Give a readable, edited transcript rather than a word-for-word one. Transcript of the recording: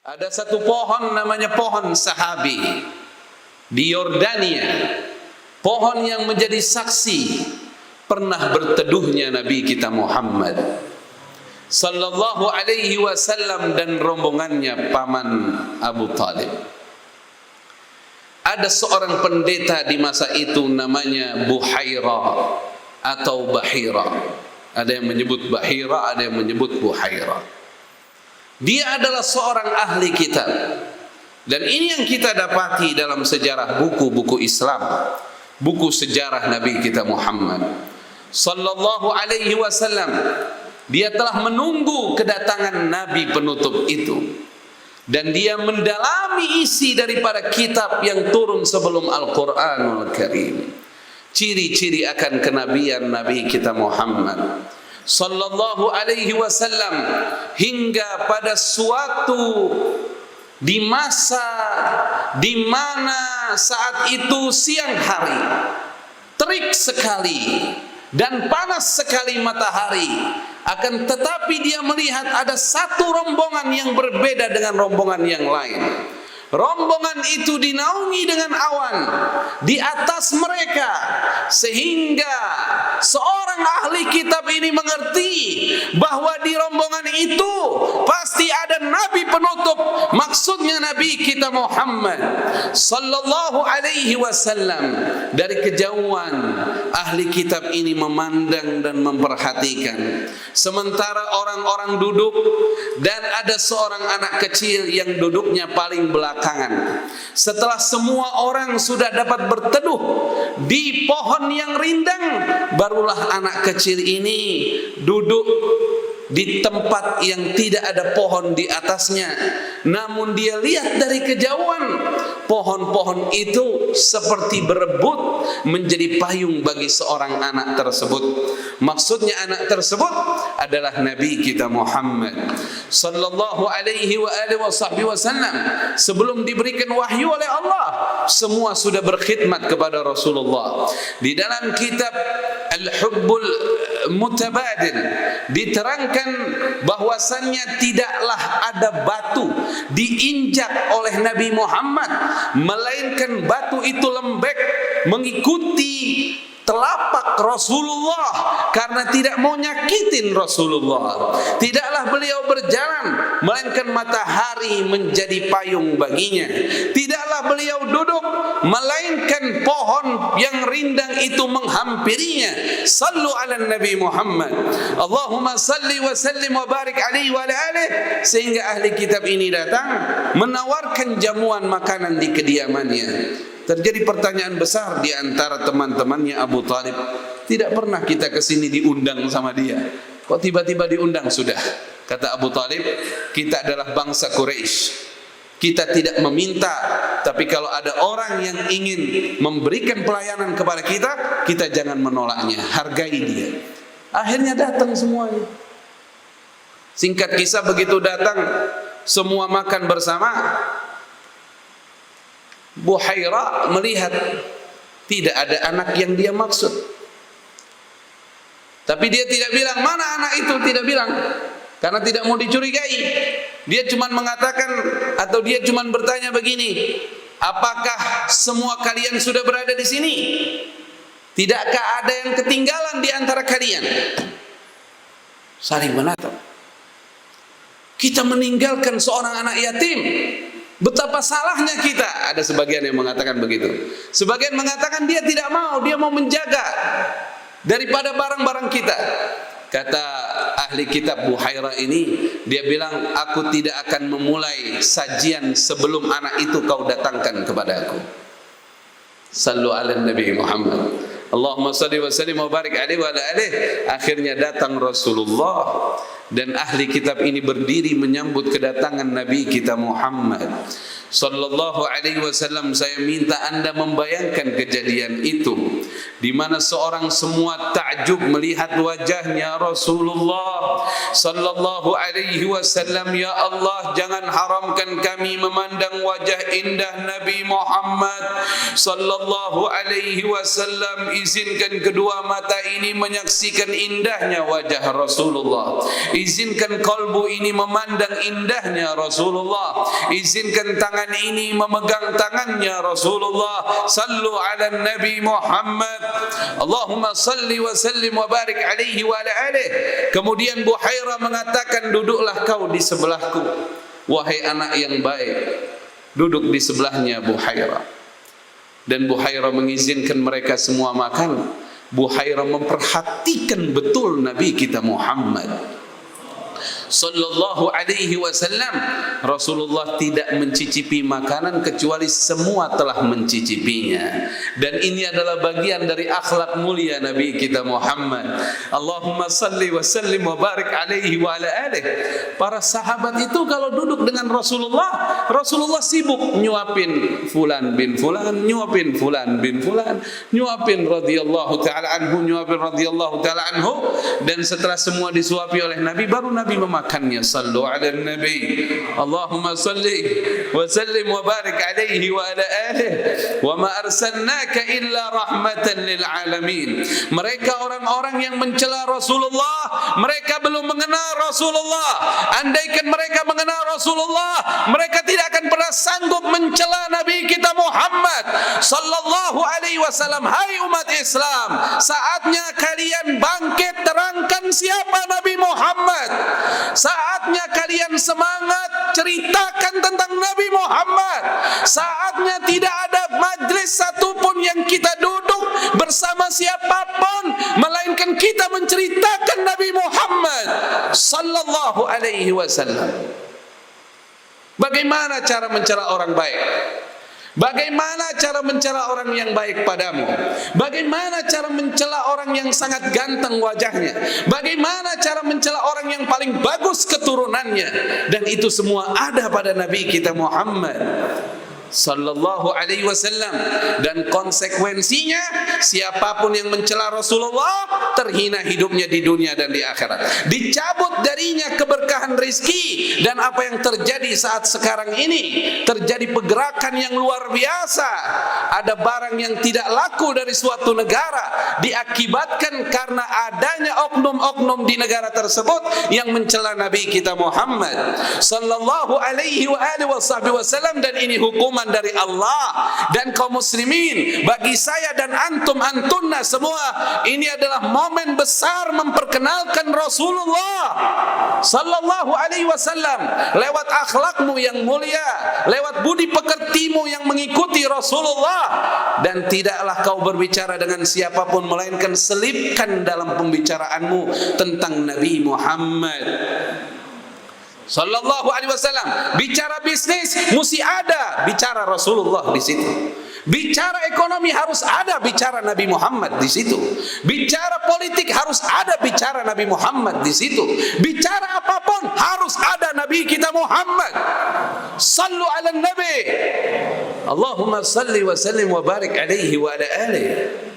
Ada satu pohon namanya pohon Sahabi di Yordania. Pohon yang menjadi saksi pernah berteduhnya Nabi kita Muhammad sallallahu alaihi wasallam dan rombongannya paman Abu Talib. Ada seorang pendeta di masa itu namanya Buhaira atau Bahira. Ada yang menyebut Bahira, ada yang menyebut Buhaira. Dia adalah seorang ahli kitab. Dan ini yang kita dapati dalam sejarah buku-buku Islam, buku sejarah Nabi kita Muhammad sallallahu alaihi wasallam. Dia telah menunggu kedatangan Nabi penutup itu, dan dia mendalami isi daripada kitab yang turun sebelum Al-Quranul Karim. Ciri-ciri akan kenabian Nabi kita Muhammad sallallahu alaihi wasallam, hingga pada suatu di masa di mana saat itu siang hari, terik sekali dan panas sekali matahari, akan tetapi dia melihat ada satu rombongan yang berbeda dengan rombongan yang lain. Rombongan itu dinaungi dengan awan di atas mereka, sehingga seorang ahli kitab ini mengerti bahwa di rombongan itu pasti ada Nabi penutup, maksudnya Nabi kita Muhammad sallallahu alaihi wasallam. Dari kejauhan ahli kitab ini memandang dan memperhatikan, sementara orang-orang duduk, dan ada seorang anak kecil yang duduknya paling belakang. Setelah semua orang sudah dapat berteduh di pohon yang rindang, barulah anak kecil ini duduk di tempat yang tidak ada pohon di atasnya. Namun dia lihat dari kejauhan, pohon-pohon itu seperti berebut menjadi payung bagi seorang anak tersebut. Maksudnya anak tersebut adalah Nabi kita Muhammad sallallahu alaihi wa alihi wasallam. Sebelum diberikan wahyu oleh Allah, semua sudah berkhidmat kepada Rasulullah. Di dalam kitab Al-Hubbul Mutabadil diterangkan bahwasannya tidaklah ada batu diinjak oleh Nabi Muhammad, melainkan batu itu lembek mengikuti telapak Rasulullah karena tidak mau nyakitin Rasulullah. Tidaklah beliau berjalan, melainkan matahari menjadi payung baginya. Tidaklah beliau duduk, melainkan pohon yang rindang itu menghampirinya. Sallu ala Nabi Muhammad, Allahumma salli wa sallim wa barik alaihi wa ala alihi. Sehingga ahli kitab ini datang menawarkan jamuan makanan di kediamannya. Terjadi pertanyaan besar di antara teman-temannya Abu Talib. Tidak pernah kita kesini diundang sama dia, kok tiba-tiba diundang sudah? Kata Abu Talib, kita adalah bangsa Quraisy. Kita tidak meminta, tapi kalau ada orang yang ingin memberikan pelayanan kepada kita, kita jangan menolaknya, hargai dia. Akhirnya datang semuanya. Singkat kisah, begitu datang semua makan bersama, Buhaira melihat tidak ada anak yang dia maksud. Tapi dia tidak bilang mana anak itu, tidak bilang, karena tidak mau dicurigai. Dia cuma mengatakan, atau dia cuma bertanya begini, apakah semua kalian sudah berada di sini? Tidakkah ada yang ketinggalan di antara kalian? Saling menatap. Kita meninggalkan seorang anak yatim, betapa salahnya kita. Ada sebagian yang mengatakan begitu. Sebagian mengatakan dia tidak mau, dia mau menjaga daripada barang-barang kita. Kata ahli kitab Buhaira ini, dia bilang, aku tidak akan memulai sajian sebelum anak itu kau datangkan kepada aku. Sallu ala Nabi Muhammad, Allahumma salli wa sallim wa barik alaihi wa ala alihi. Akhirnya datang Rasulullah, dan ahli kitab ini berdiri menyambut kedatangan Nabi kita Muhammad sallallahu alaihi wasallam. Saya minta Anda membayangkan kejadian itu. di mana seorang semua takjub melihat wajahnya Rasulullah sallallahu alaihi wasallam. Ya Allah, jangan haramkan kami memandang wajah indah Nabi Muhammad sallallahu alaihi wasallam. Izinkan kedua mata ini menyaksikan indahnya wajah Rasulullah. Izinkan kalbu ini memandang indahnya Rasulullah. Izinkan tangan ini memegang tangannya Rasulullah. Sallu ala Nabi Muhammad. Allahumma salli wa sallim wa barik alaihi wa ala alihi. Kemudian Buhairah mengatakan, duduklah kau di sebelahku, wahai anak yang baik. Duduk di sebelahnya Buhairah. Dan Buhairah mengizinkan mereka semua makan. Buhairah memperhatikan betul Nabi kita Muhammad sallallahu alaihi wasallam. Rasulullah tidak mencicipi makanan kecuali semua telah mencicipinya. Dan ini adalah bagian dari akhlak mulia Nabi kita Muhammad. Allahumma salli wa sallim wa barik alaihi wa ala alihi. Para sahabat itu kalau duduk dengan Rasulullah, Rasulullah sibuk nyuapin fulan bin fulan, nyuapin fulan bin fulan, nyuapin radhiyallahu taala anhu, nyuapin radhiyallahu taala anhu. Dan setelah semua disuapi oleh Nabi, baru Nabi memakannya. Sallu ala Nabi. Allahumma salli wa sallim wa barik alaihi wa ala alihi. Wa ma arsalnaka illa rahmatan lil alamin. Mereka orang-orang yang mencela Rasulullah, mereka belum mengenal Rasulullah. Andaikan mereka mengenal Rasulullah, mereka tidak akan pernah sanggup mencela Nabi kita Muhammad sallallahu alaihi wasallam. Hai umat Islam, saatnya kalian bangkit, terangkan siapa Nabi Muhammad. Saatnya kalian semangat, ceritakan tentang Nabi Muhammad. Saatnya tidak ada majlis satupun yang kita duduk bersama siapapun, melainkan kita menceritakan Nabi Muhammad sallallahu alaihi wasallam. Bagaimana cara mencela orang baik? Bagaimana cara mencela orang yang baik padamu? Bagaimana cara mencela orang yang sangat ganteng wajahnya? Bagaimana cara mencela orang yang paling bagus keturunannya? Dan itu semua ada pada Nabi kita Muhammad sallallahu alaihi wasallam. Dan konsekuensinya, siapapun yang mencela Rasulullah terhina hidupnya di dunia dan di akhirat. Dicabut darinya keberkahan rizki. Dan apa yang terjadi saat sekarang ini, terjadi pergerakan yang luar biasa. Ada barang yang tidak laku dari suatu negara diakibatkan karena adanya oknum-oknum di negara tersebut yang mencela Nabi kita Muhammad sallallahu alaihi wasallam. Dan ini hukuman dari Allah. Dan kaum muslimin, bagi saya dan antum-antunna semua, ini adalah momen besar memperkenalkan Rasulullah sallallahu alaihi wasallam lewat akhlakmu yang mulia, lewat budi pekertimu yang mengikuti Rasulullah. Dan tidaklah kau berbicara dengan siapapun, melainkan selipkan dalam pembicaraanmu tentang Nabi Muhammad sallallahu alaihi wasallam. Bicara bisnis mesti ada bicara Rasulullah di situ. Bicara ekonomi harus ada bicara Nabi Muhammad di situ. Bicara politik harus ada bicara Nabi Muhammad di situ. Bicara apapun harus ada Nabi kita Muhammad. Sallu ala Nabi. Allahumma salli wa sallim wa barik alaihi wa ala alihi.